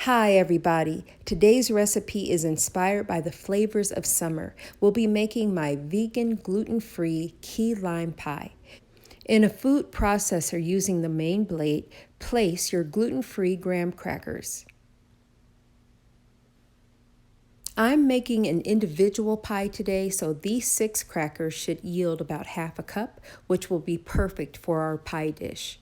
Hi everybody, today's recipe is inspired by the flavors of summer. We'll be making my vegan gluten-free key lime pie. In a food processor using the main blade, place your gluten-free graham crackers. I'm making an individual pie today, so these 6 crackers should yield about half a cup, which will be perfect for our pie dish.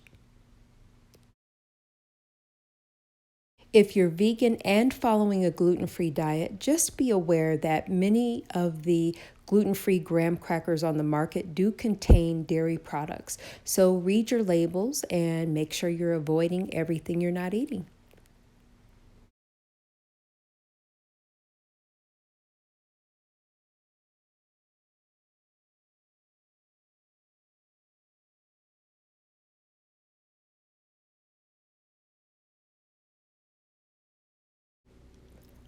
If you're vegan and following a gluten-free diet, just be aware that many of the gluten-free graham crackers on the market do contain dairy products. So read your labels and make sure you're avoiding everything you're not eating.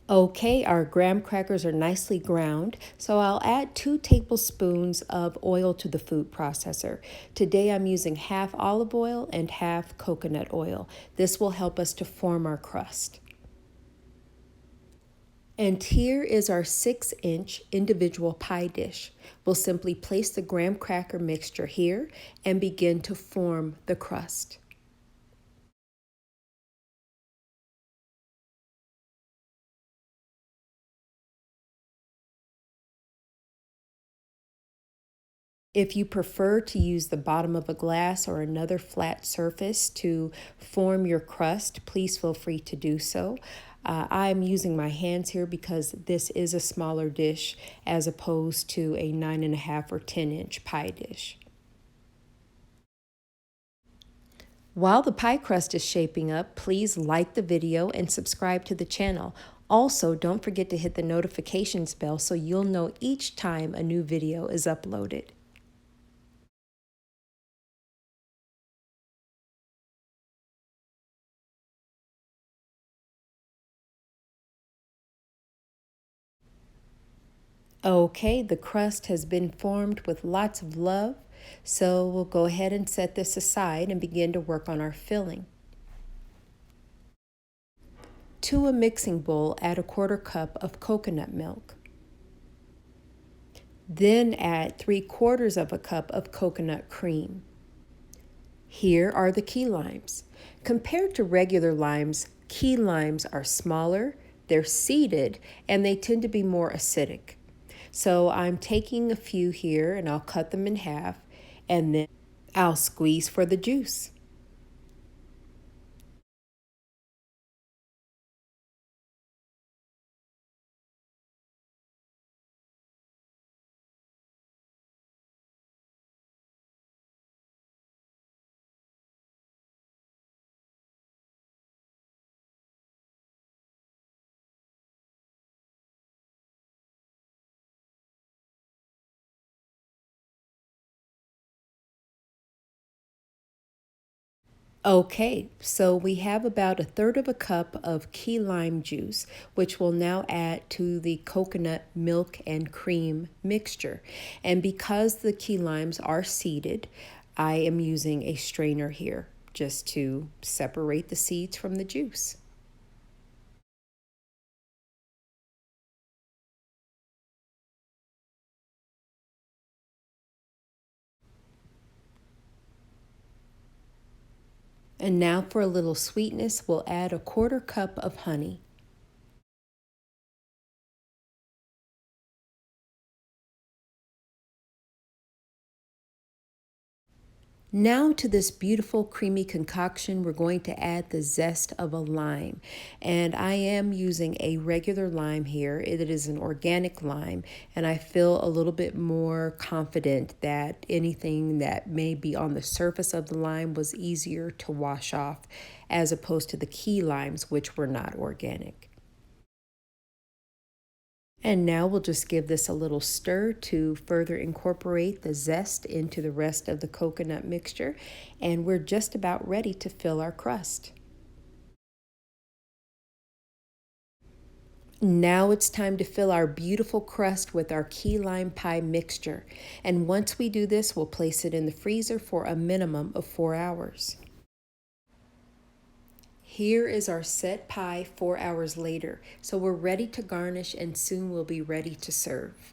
Okay, our graham crackers are nicely ground, so I'll add 2 tablespoons of oil to the food processor. Today I'm using half olive oil and half coconut oil. This will help us to form our crust. And here is our 6-inch individual pie dish. We'll simply place the graham cracker mixture here and begin to form the crust. If you prefer to use the bottom of a glass or another flat surface to form your crust, please feel free to do so. I'm using my hands here because this is a smaller dish as opposed to a 9.5 or 10-inch pie dish. While the pie crust is shaping up, please like the video and subscribe to the channel. Also, don't forget to hit the notifications bell so you'll know each time a new video is uploaded. Okay, the crust has been formed with lots of love, so we'll go ahead and set this aside and begin to work on our filling. To a mixing bowl, add a 1/4 cup of coconut milk. Then add 3/4 of a cup of coconut cream. Here are the key limes. Compared to regular limes, key limes are smaller, they're seeded, and they tend to be more acidic. So I'm taking a few here and I'll cut them in half and then I'll squeeze for the juice. Okay, so we have about 1/3 of a cup of key lime juice, which we'll now add to the coconut milk and cream mixture. And because the key limes are seeded, I am using a strainer here just to separate the seeds from the juice. And now for a little sweetness, we'll add a 1/4 cup of honey. Now to this beautiful creamy concoction, we're going to add the zest of a lime. And I am using a regular lime here. It is an organic lime, and I feel a little bit more confident that anything that may be on the surface of the lime was easier to wash off as opposed to the key limes, which were not organic. And now we'll just give this a little stir to further incorporate the zest into the rest of the coconut mixture. And we're just about ready to fill our crust. Now it's time to fill our beautiful crust with our key lime pie mixture. And once we do this, we'll place it in the freezer for a minimum of 4 hours. Here is our set pie 4 hours later. So we're ready to garnish and soon we'll be ready to serve.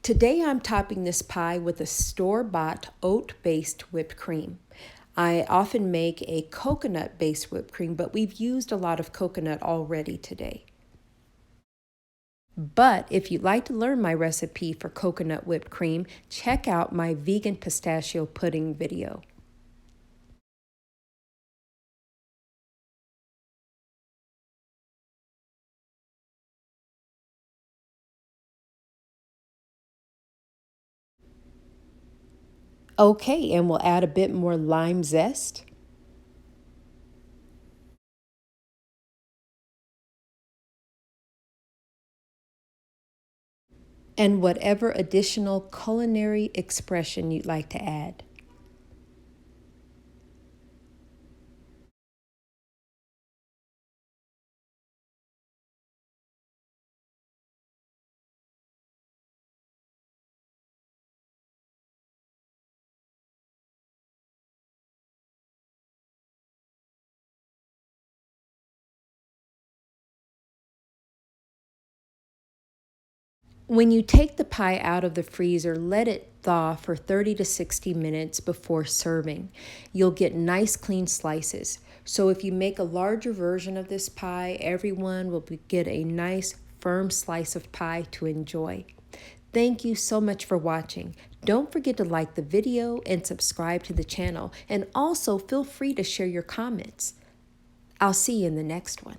Today I'm topping this pie with a store-bought oat-based whipped cream. I often make a coconut-based whipped cream, but we've used a lot of coconut already today. But if you'd like to learn my recipe for coconut whipped cream, check out my vegan pistachio pudding video. Okay, and we'll add a bit more lime zest. And whatever additional culinary expression you'd like to add. When you take the pie out of the freezer, let it thaw for 30 to 60 minutes before serving. You'll get nice clean slices. So if you make a larger version of this pie, everyone will get a nice firm slice of pie to enjoy. Thank you so much for watching. Don't forget to like the video and subscribe to the channel, and also feel free to share your comments. I'll see you in the next one.